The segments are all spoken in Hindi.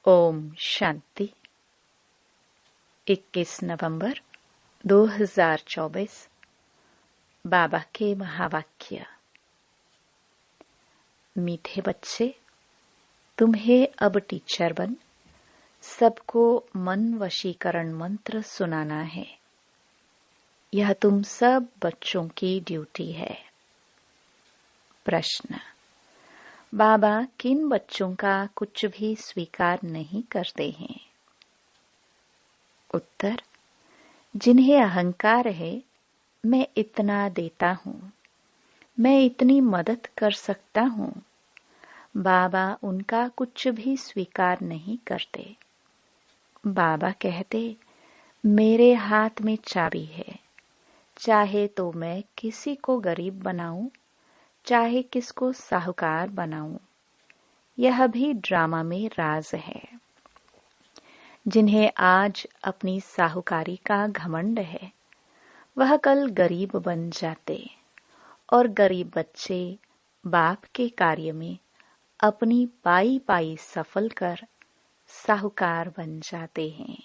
ओम शांति। 21 नवंबर 2024 बाबा के महावाक्य। मीठे बच्चे, तुम्हें अब टीचर बन सबको मन वशीकरण मंत्र सुनाना है। यह तुम सब बच्चों की ड्यूटी है। प्रश्न: बाबा किन बच्चों का कुछ भी स्वीकार नहीं करते हैं? उत्तर: जिन्हें अहंकार है, मैं इतना देता हूँ, मैं इतनी मदद कर सकता हूँ। बाबा उनका कुछ भी स्वीकार नहीं करते। बाबा कहते, मेरे हाथ में चाबी है, चाहे तो मैं किसी को गरीब बनाऊं, चाहे किसको साहूकार बनाऊं। यह भी ड्रामा में राज है। जिन्हें आज अपनी साहूकारी का घमंड है, वह कल गरीब बन जाते और गरीब बच्चे बाप के कार्य में अपनी पाई पाई सफल कर साहूकार बन जाते हैं।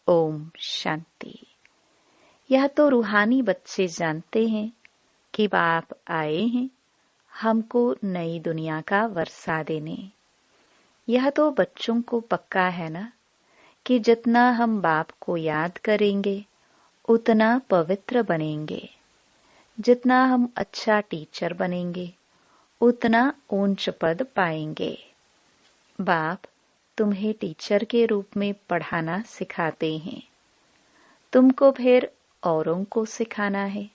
ओम शांति। यह तो रूहानी बच्चे जानते हैं कि बाप आए हैं हमको नई दुनिया का वर्षा देने। यह तो बच्चों को पक्का है ना कि जितना हम बाप को याद करेंगे उतना पवित्र बनेंगे। जितना हम अच्छा टीचर बनेंगे उतना ऊंच पद पाएंगे। बाप तुम्हें टीचर के रूप में पढ़ाना सिखाते हैं, तुमको फिर औरों को सिखाना है।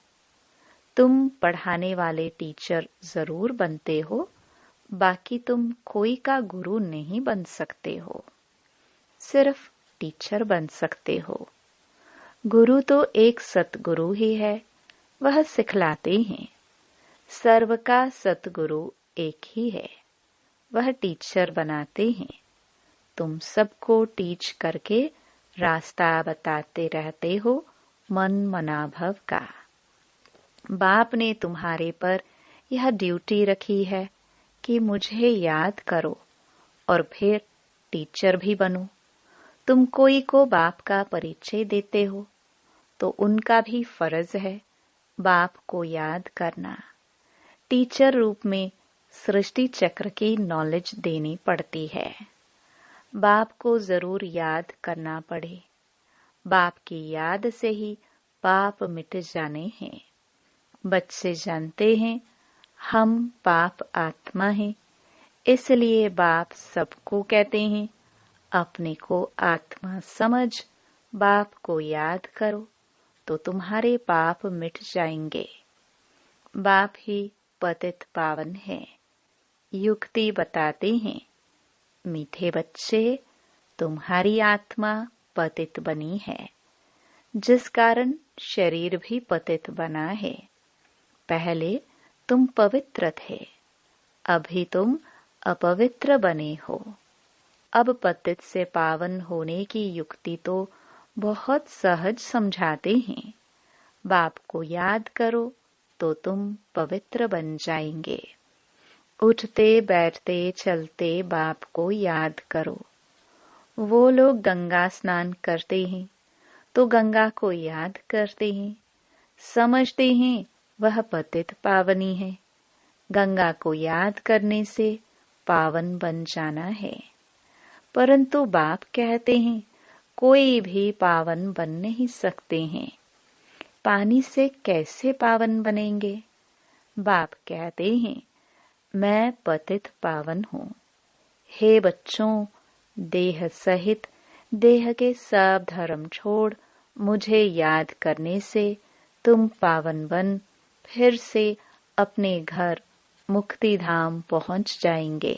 तुम पढ़ाने वाले टीचर जरूर बनते हो, बाकी तुम कोई का गुरु नहीं बन सकते हो, सिर्फ टीचर बन सकते हो। गुरु तो एक सतगुरु ही है, वह सिखलाते हैं। सर्व का सतगुरु एक ही है, वह टीचर बनाते हैं। तुम सबको टीच करके रास्ता बताते रहते हो मन मनाभव का। बाप ने तुम्हारे पर यह ड्यूटी रखी है कि मुझे याद करो और फिर टीचर भी बनो। तुम कोई को बाप का परिचय देते हो तो उनका भी फर्ज है बाप को याद करना। टीचर रूप में सृष्टि चक्र की नॉलेज देनी पड़ती है। बाप को जरूर याद करना पड़े। बाप की याद से ही पाप मिट जाने हैं। बच्चे जानते हैं हम पाप आत्मा हैं, इसलिए बाप सबको कहते हैं अपने को आत्मा समझ बाप को याद करो तो तुम्हारे पाप मिट जाएंगे। बाप ही पतित पावन है। युक्ति बताते हैं, मीठे बच्चे तुम्हारी आत्मा पतित बनी है, जिस कारण शरीर भी पतित बना है। पहले तुम पवित्र थे, अभी तुम अपवित्र बने हो। अब पतित से पावन होने की युक्ति तो बहुत सहज समझाते हैं। बाप को याद करो तो तुम पवित्र बन जाएंगे। उठते बैठते चलते बाप को याद करो। वो लोग गंगा स्नान करते हैं तो गंगा को याद करते हैं, समझते हैं वह पतित पावनी है। गंगा को याद करने से पावन बन जाना है। परंतु बाप कहते हैं कोई भी पावन बन नहीं सकते हैं। पानी से कैसे पावन बनेंगे? बाप कहते हैं मैं पतित पावन हूँ। हे बच्चों, देह सहित देह के सब धर्म छोड़ मुझे याद करने से तुम पावन बन फिर से अपने घर मुक्ति धाम पहुंच जाएंगे।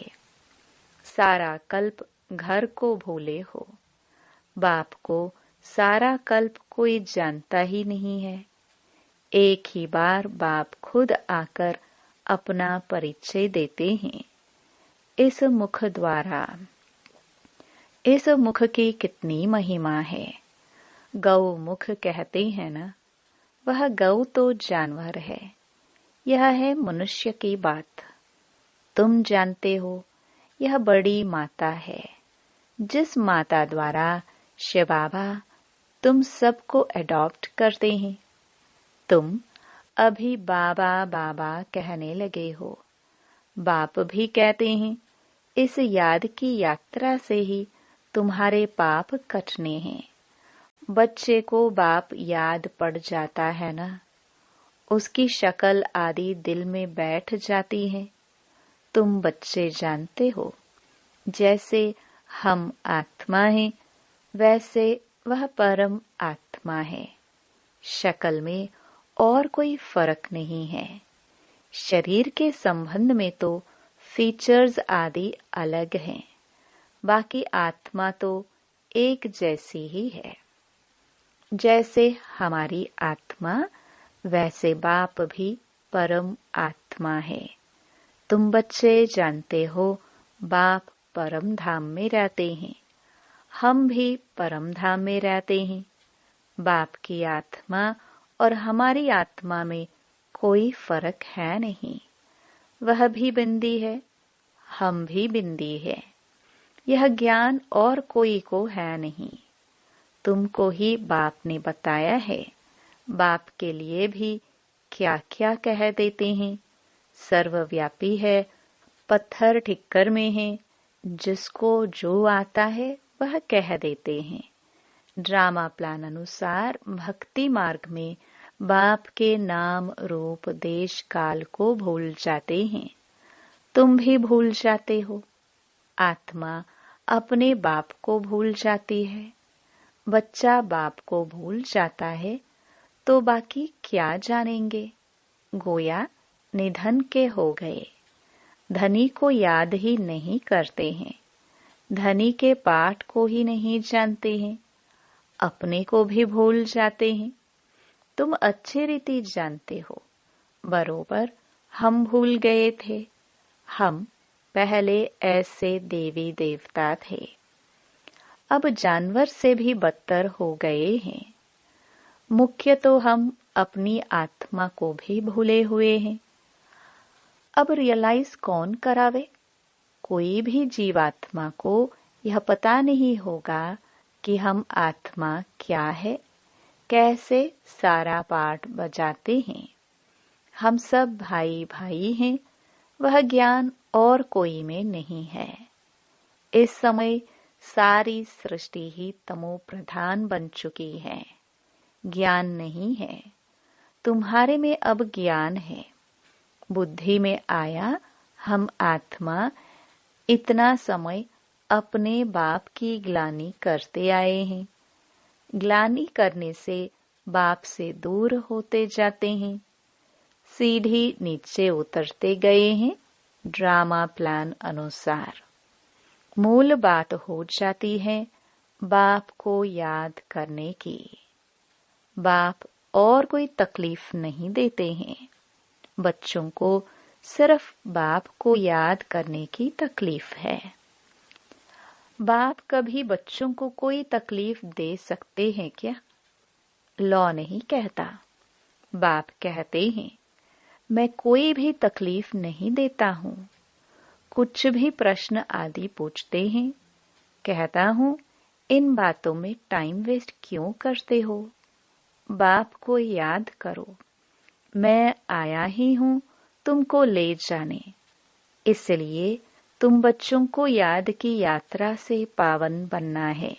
सारा कल्प घर को भूले हो। बाप को सारा कल्प कोई जानता ही नहीं है। एक ही बार बाप खुद आकर अपना परिचय देते हैं। इस मुख द्वारा, इस मुख की कितनी महिमा है। गौ मुख कहते हैं ना, वह गौ तो जानवर है, यह है मनुष्य की बात। तुम जानते हो यह बड़ी माता है, जिस माता द्वारा शिव बाबा तुम सबको अडॉप्ट करते हैं। तुम अभी बाबा बाबा कहने लगे हो। बाप भी कहते हैं, इस याद की यात्रा से ही तुम्हारे पाप कटने हैं। बच्चे को बाप याद पड़ जाता है ना, उसकी शक्ल आदि दिल में बैठ जाती है। तुम बच्चे जानते हो, जैसे हम आत्मा हैं, वैसे वह परम आत्मा है। शक्ल में और कोई फर्क नहीं है। शरीर के संबंध में तो फीचर्स आदि अलग हैं, बाकी आत्मा तो एक जैसी ही है। जैसे हमारी आत्मा, वैसे बाप भी परम आत्मा है। तुम बच्चे जानते हो, बाप परम धाम में रहते हैं, हम भी परम धाम में रहते हैं। बाप की आत्मा और हमारी आत्मा में कोई फर्क है नहीं। वह भी बिंदी है, हम भी बिंदी है। यह ज्ञान और कोई को है नहीं, तुमको ही बाप ने बताया है। बाप के लिए भी क्या क्या कह देते हैं। सर्वव्यापी है, पत्थर ठिक्कर में है, जिसको जो आता है वह कह देते हैं। ड्रामा प्लान अनुसार भक्ति मार्ग में बाप के नाम रूप देश काल को भूल जाते हैं। तुम भी भूल जाते हो। आत्मा अपने बाप को भूल जाती है। बच्चा बाप को भूल जाता है तो बाकी क्या जानेंगे। गोया निधन के हो गए। धनी को याद ही नहीं करते हैं। धनी के पाठ को ही नहीं जानते हैं। अपने को भी भूल जाते हैं। तुम अच्छी रीति जानते हो, बरोबर हम भूल गए थे। हम पहले ऐसे देवी देवता थे, अब जानवर से भी बदतर हो गए हैं। मुख्य तो हम अपनी आत्मा को भी भूले हुए हैं। अब रियलाइज कौन करावे। कोई भी जीवात्मा को यह पता नहीं होगा कि हम आत्मा क्या है, कैसे सारा पाठ बजाते हैं। हम सब भाई भाई हैं, वह ज्ञान और कोई में नहीं है। इस समय सारी सृष्टि ही तमो प्रधान बन चुकी है, ज्ञान नहीं है। तुम्हारे में अब ज्ञान है। बुद्धि में आया हम आत्मा इतना समय अपने बाप की ग्लानि करते आए हैं। ग्लानि करने से बाप से दूर होते जाते हैं, सीढ़ी नीचे उतरते गए हैं। ड्रामा प्लान अनुसार मूल बात हो जाती है बाप को याद करने की। बाप और कोई तकलीफ नहीं देते हैं। बच्चों को सिर्फ बाप को याद करने की तकलीफ है। बाप कभी बच्चों को कोई तकलीफ दे सकते हैं क्या? लॉ नहीं कहता। बाप कहते हैं, मैं कोई भी तकलीफ नहीं देता हूँ। कुछ भी प्रश्न आदि पूछते हैं, कहता हूँ इन बातों में टाइम वेस्ट क्यों करते हो। बाप को याद करो, मैं आया ही हूँ तुमको ले जाने। इसलिए तुम बच्चों को याद की यात्रा से पावन बनना है।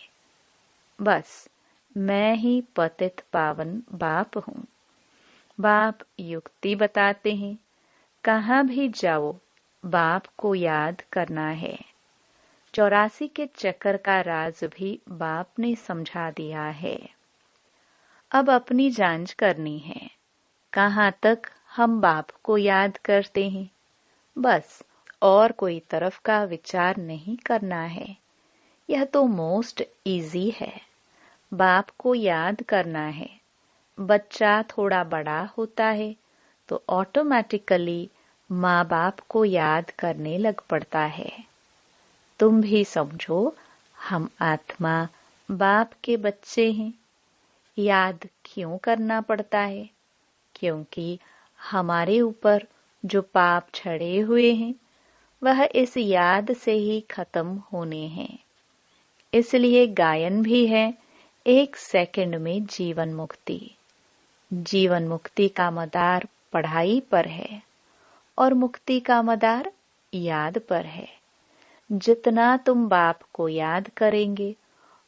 बस मैं ही पतित पावन बाप हूँ। बाप युक्ति बताते हैं, कहाँ भी जाओ बाप को याद करना है। 84 के चक्कर का राज भी बाप ने समझा दिया है। अब अपनी जांच करनी है, कहाँ तक हम बाप को याद करते हैं। बस और कोई तरफ का विचार नहीं करना है। यह तो मोस्ट इजी है। बाप को याद करना है। बच्चा थोड़ा बड़ा होता है तो ऑटोमेटिकली माँ बाप को याद करने लग पड़ता है। तुम भी समझो, हम आत्मा बाप के बच्चे हैं। याद क्यों करना पड़ता है? क्योंकि हमारे ऊपर जो पाप छड़े हुए हैं वह इस याद से ही खत्म होने हैं। इसलिए गायन भी है, 1 सेकंड में जीवन मुक्ति। जीवन मुक्ति का मदार पढ़ाई पर है और मुक्ति का मदार याद पर है। जितना तुम बाप को याद करेंगे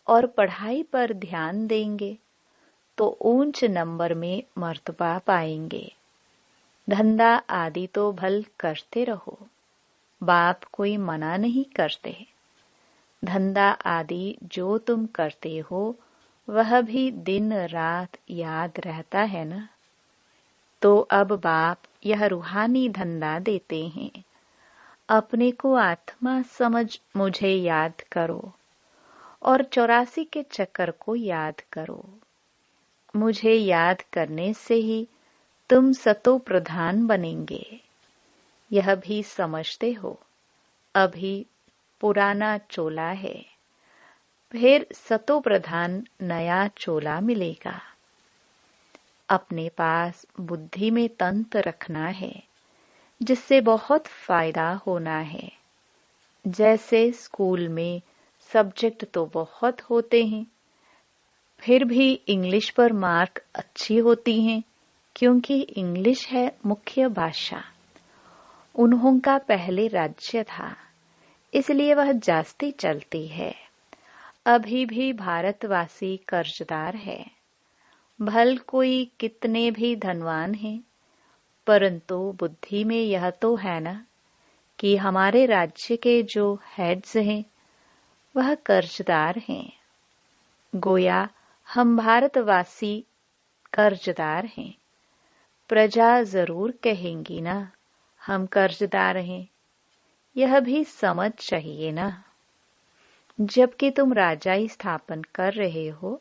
और पढ़ाई पर ध्यान देंगे तो ऊंच नंबर में मर्तबा पाएंगे। धंधा आदि तो भल करते रहो, बाप कोई मना नहीं करते। धंधा आदि जो तुम करते हो वह भी दिन रात याद रहता है ना। तो अब बाप यह रूहानी धंधा देते हैं, अपने को आत्मा समझ मुझे याद करो और 84 के चक्कर को याद करो। मुझे याद करने से ही तुम सतो प्रधान बनेंगे। यह भी समझते हो, अभी पुराना चोला है, फिर सतो प्रधान नया चोला मिलेगा। अपने पास बुद्धि में तंत्र रखना है, जिससे बहुत फायदा होना है। जैसे स्कूल में सब्जेक्ट तो बहुत होते हैं, फिर भी इंग्लिश पर मार्क अच्छी होती हैं, क्योंकि इंग्लिश है मुख्य भाषा। उन्हों का पहले राज्य था, इसलिए वह जास्ती चलती है। अभी भी भारतवासी कर्जदार है। भल कोई कितने भी धनवान हैं, परंतु बुद्धि में यह तो है ना कि हमारे राज्य के जो हेड्स हैं वह कर्जदार हैं। गोया हम भारतवासी कर्जदार हैं। प्रजा जरूर कहेंगी ना हम कर्जदार हैं। यह भी समझ चाहिए ना। जबकि तुम राजाई स्थापन कर रहे हो,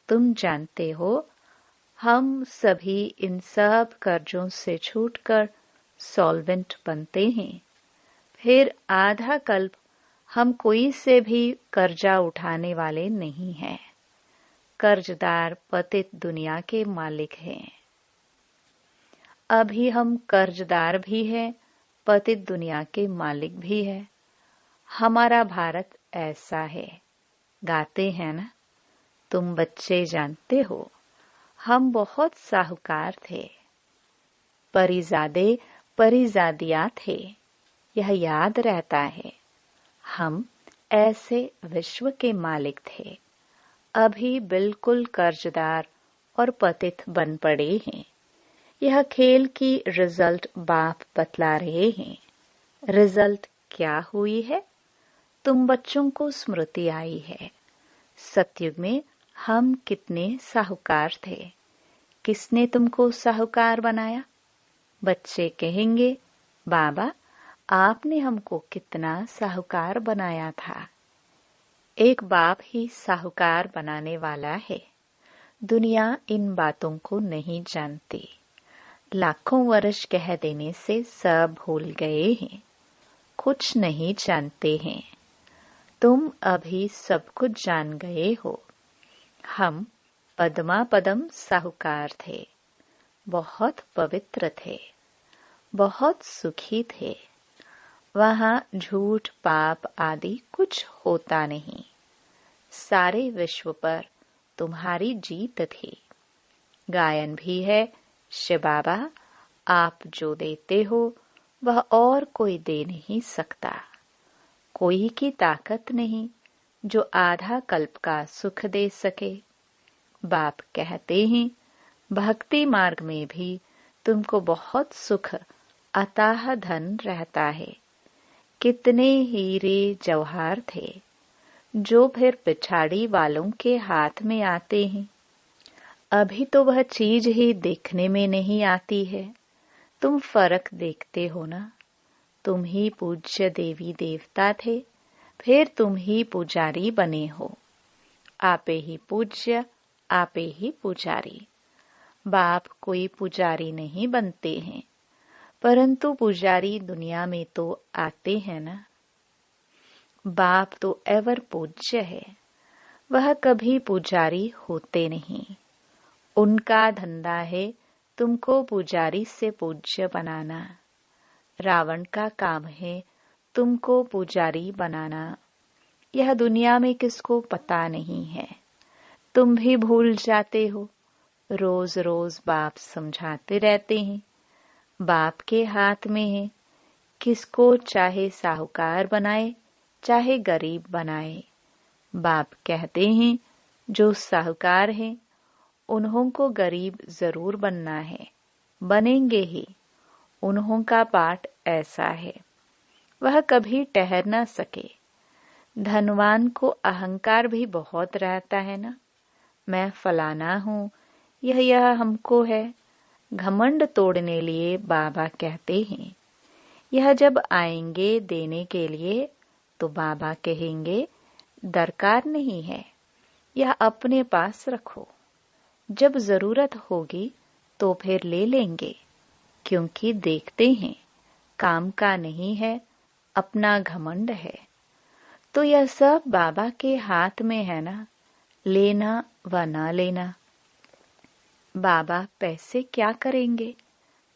तुम जानते हो हम सभी इन सब कर्जों से छूटकर सॉल्वेंट बनते हैं। फिर आधा कल्प हम कोई से भी कर्जा उठाने वाले नहीं हैं। कर्जदार पतित दुनिया के मालिक हैं। अभी हम कर्जदार भी हैं, पतित दुनिया के मालिक भी है। हमारा भारत ऐसा है। गाते हैं ना, तुम बच्चे जानते हो हम बहुत साहूकार थे, परिजादे परिजादिया थे, यह याद रहता है। हम ऐसे विश्व के मालिक थे, अभी बिल्कुल कर्जदार और पतित बन पड़े हैं। यह खेल की रिजल्ट बाप बतला रहे हैं। रिजल्ट क्या हुई है? तुम बच्चों को स्मृति आई है। सतयुग में हम कितने साहूकार थे। किसने तुमको साहूकार बनाया? बच्चे कहेंगे, बाबा आपने हमको कितना साहूकार बनाया था। एक बाप ही साहूकार बनाने वाला है। दुनिया इन बातों को नहीं जानती। लाखों वर्ष कह देने से सब भूल गए हैं, कुछ नहीं जानते हैं। तुम अभी सब कुछ जान गए हो। हम पद्मा पदम साहूकार थे, बहुत पवित्र थे, बहुत सुखी थे। वहां झूठ पाप आदि कुछ होता नहीं। सारे विश्व पर तुम्हारी जीत थी। गायन भी है, शिव बाबा आप जो देते हो वह और कोई दे नहीं सकता। कोई की ताकत नहीं जो आधा कल्प का सुख दे सके। बाप कहते हैं भक्ति मार्ग में भी तुमको बहुत सुख अताह धन रहता है। कितने हीरे जवाहर थे जो फिर पिछाड़ी वालों के हाथ में आते हैं। अभी तो वह चीज ही देखने में नहीं आती है। तुम फर्क देखते हो ना। तुम ही पूज्य देवी देवता थे, फिर तुम ही पुजारी बने हो। आपे ही पूज्य, आपे ही पुजारी। बाप कोई पुजारी नहीं बनते हैं, परंतु पुजारी दुनिया में तो आते हैं ना। बाप तो एवर पूज्य है, वह कभी पुजारी होते नहीं। उनका धंधा है तुमको पुजारी से पूज्य बनाना। रावण का काम है तुमको पुजारी बनाना, यह दुनिया में किसको पता नहीं है। तुम भी भूल जाते हो। रोज रोज बाप समझाते रहते हैं। बाप के हाथ में है, किसको चाहे साहूकार बनाए चाहे गरीब बनाए। बाप कहते हैं जो साहूकार हैं उन्हों को गरीब जरूर बनना है, बनेंगे ही। उन्हों का पाठ ऐसा है, वह कभी ठहर न सके। धनवान को अहंकार भी बहुत रहता है ना, मैं फलाना हूँ, यह हमको है। घमंड तोड़ने लिए बाबा कहते हैं, यह जब आएंगे देने के लिए तो बाबा कहेंगे दरकार नहीं है, यह अपने पास रखो। जब जरूरत होगी तो फिर ले लेंगे, क्योंकि देखते हैं काम का नहीं है, अपना घमंड है। तो यह सब बाबा के हाथ में है ना, लेना व ना लेना। बाबा पैसे क्या करेंगे,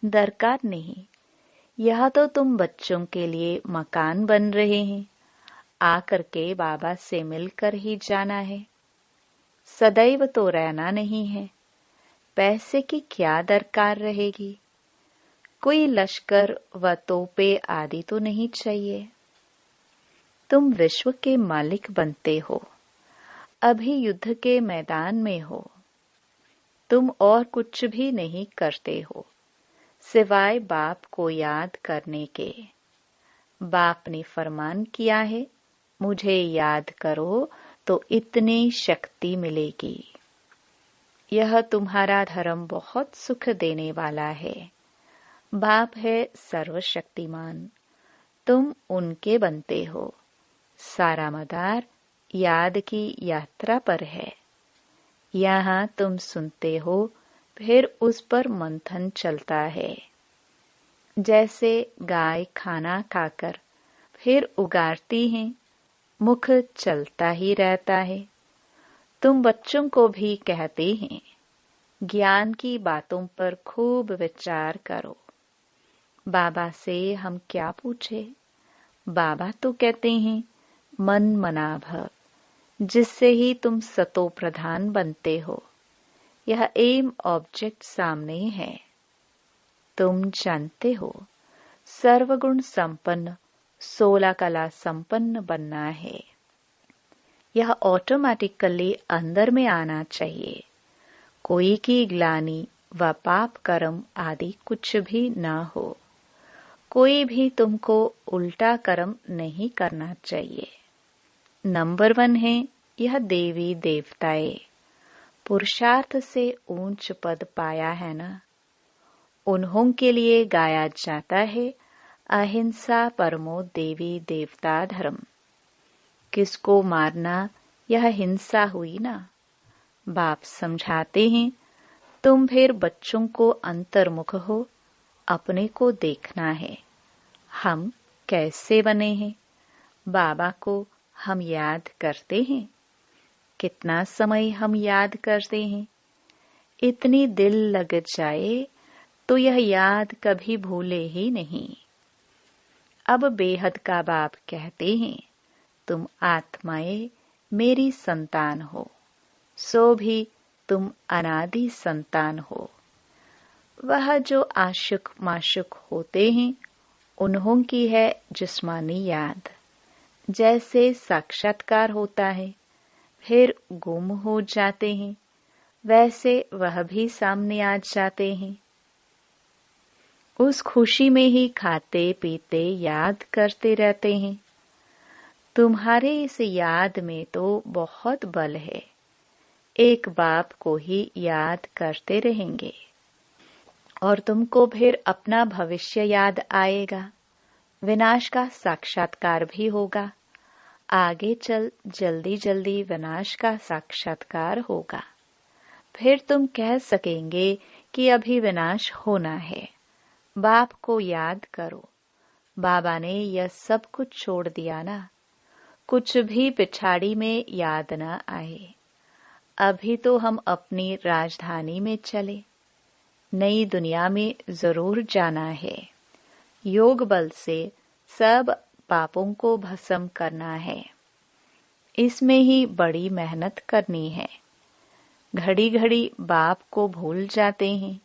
दरकार नहीं। यह तो तुम बच्चों के लिए मकान बन रहे हैं, आकर के बाबा से मिलकर ही जाना है। सदैव तो रहना नहीं है। पैसे की क्या दरकार रहेगी। कोई लश्कर व तोपे आदि तो नहीं चाहिए। तुम विश्व के मालिक बनते हो, अभी युद्ध के मैदान में हो। तुम और कुछ भी नहीं करते हो सिवाय बाप को याद करने के। बाप ने फरमान किया है, मुझे याद करो तो इतनी शक्ति मिलेगी। यह तुम्हारा धर्म बहुत सुख देने वाला है। बाप है सर्वशक्तिमान, तुम उनके बनते हो। सारा मदार याद की यात्रा पर है। यहाँ तुम सुनते हो, फिर उस पर मंथन चलता है। जैसे गाय खाना खाकर फिर उगारती है, मुख चलता ही रहता है। तुम बच्चों को भी कहते हैं, ज्ञान की बातों पर खूब विचार करो। बाबा से हम क्या पूछे। बाबा तो कहते हैं मन मना भव, जिससे ही तुम सतो प्रधान बनते हो। यह एम ऑब्जेक्ट सामने है। तुम जानते हो सर्वगुण संपन्न 16 कला संपन्न बनना है। यह ऑटोमेटिकली अंदर में आना चाहिए। कोई की ग्लानि व पाप कर्म आदि कुछ भी ना हो। कोई भी तुमको उल्टा कर्म नहीं करना चाहिए। नंबर 1 है यह देवी देवताएं, पुरुषार्थ से ऊंच पद पाया है ना। उन्हों के लिए गाया जाता है अहिंसा परमो देवी देवता धर्म। किसको मारना यह हिंसा हुई ना। बाप समझाते हैं, तुम फिर बच्चों को अंतर्मुख हो, अपने को देखना है। हम कैसे बने हैं। बाबा को हम याद करते हैं। कितना समय हम याद करते हैं। इतनी दिल लग जाए तो यह याद कभी भूले ही नहीं। अब बेहद का बाप कहते हैं, तुम आत्माएं मेरी संतान हो, सो भी तुम अनादि संतान हो। वह जो आशिक माशुक होते हैं उन्हों की है जिस्मानी याद। जैसे साक्षात्कार होता है फिर गुम हो जाते हैं, वैसे वह भी सामने आ जाते हैं। उस खुशी में ही खाते पीते याद करते रहते हैं। तुम्हारे इस याद में तो बहुत बल है। एक बाप को ही याद करते रहेंगे और तुमको फिर अपना भविष्य याद आएगा। विनाश का साक्षात्कार भी होगा। आगे चल जल्दी जल्दी विनाश का साक्षात्कार होगा। फिर तुम कह सकेंगे कि अभी विनाश होना है। बाप को याद करो। बाबा ने यह सब कुछ छोड़ दिया ना। कुछ भी पिछाड़ी में याद न आए। अभी तो हम अपनी राजधानी में चले। नई दुनिया में जरूर जाना है। योग बल से सब पापों को भस्म करना है। इसमें ही बड़ी मेहनत करनी है। घड़ी घड़ी बाप को भूल जाते हैं,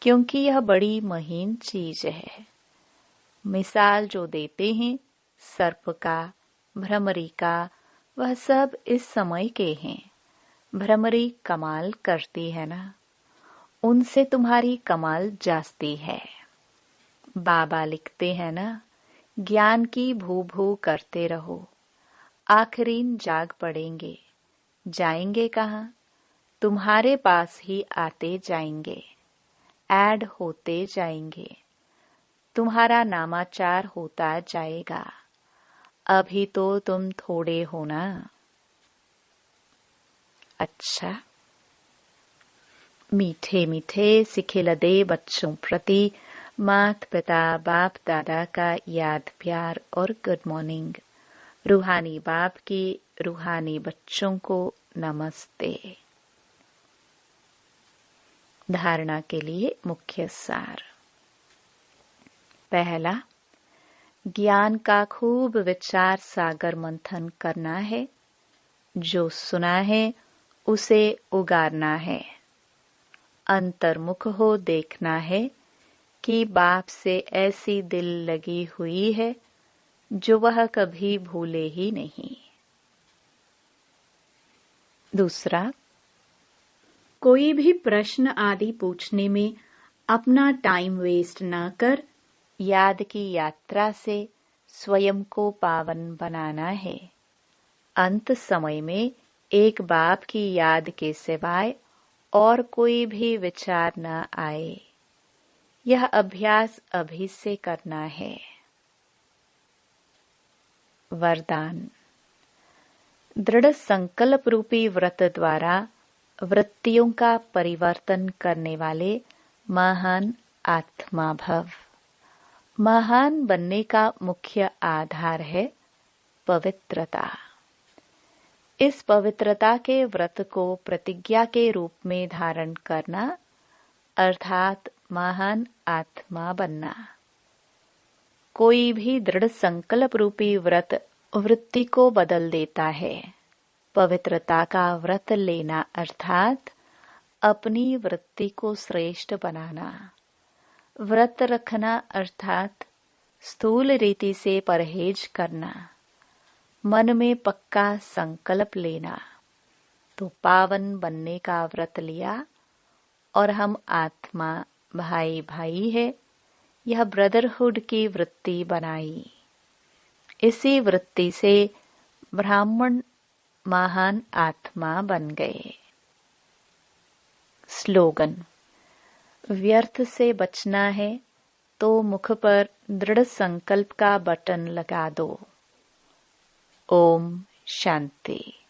क्योंकि यह बड़ी महीन चीज है। मिसाल जो देते हैं सर्प का, भ्रमरी का, वह सब इस समय के हैं। भ्रमरी कमाल करती है ना, उनसे तुम्हारी कमाल जास्ती है। बाबा लिखते हैं ना, ज्ञान की भू भू करते रहो, आखिरीन जाग पड़ेंगे। जाएंगे कहाँ? तुम्हारे पास ही आते जाएंगे, ऐड होते जाएंगे, तुम्हारा नामाचार होता जाएगा। अभी तो तुम थोड़े हो ना। अच्छा, मीठे मीठे सिखिलदे बच्चों प्रति मात पिता बाप दादा का याद प्यार और गुड मॉर्निंग। रूहानी बाप की रूहानी बच्चों को नमस्ते। धारणा के लिए मुख्य सार। पहला, ज्ञान का खूब विचार सागर मंथन करना है। जो सुना है उसे उगारना है। अंतर्मुख हो देखना है कि बाप से ऐसी दिल लगी हुई है जो वह कभी भूले ही नहीं। दूसरा, कोई भी प्रश्न आदि पूछने में अपना टाइम वेस्ट न कर याद की यात्रा से स्वयं को पावन बनाना है। अंत समय में एक बाप की याद के सिवाय और कोई भी विचार न आए। यह अभ्यास अभी से करना है। वरदान। दृढ़ संकल्प रूपी व्रत द्वारा वृत्तियों का परिवर्तन करने वाले महान आत्मा भव। महान बनने का मुख्य आधार है पवित्रता। इस पवित्रता के व्रत को प्रतिज्ञा के रूप में धारण करना अर्थात महान आत्मा बनना। कोई भी दृढ़ संकल्प रूपी व्रत वृत्ति को बदल देता है। पवित्रता का व्रत लेना अर्थात अपनी वृत्ति को श्रेष्ठ बनाना। व्रत रखना अर्थात स्थूल रीति से परहेज करना। मन में पक्का संकल्प लेना। तो पावन बनने का व्रत लिया और हम आत्मा भाई भाई है, यह ब्रदरहुड की वृत्ति बनाई। इसी वृत्ति से ब्राह्मण महान आत्मा बन गए। स्लोगन। व्यर्थ से बचना है तो मुख पर दृढ़ संकल्प का बटन लगा दो। ओम शांति।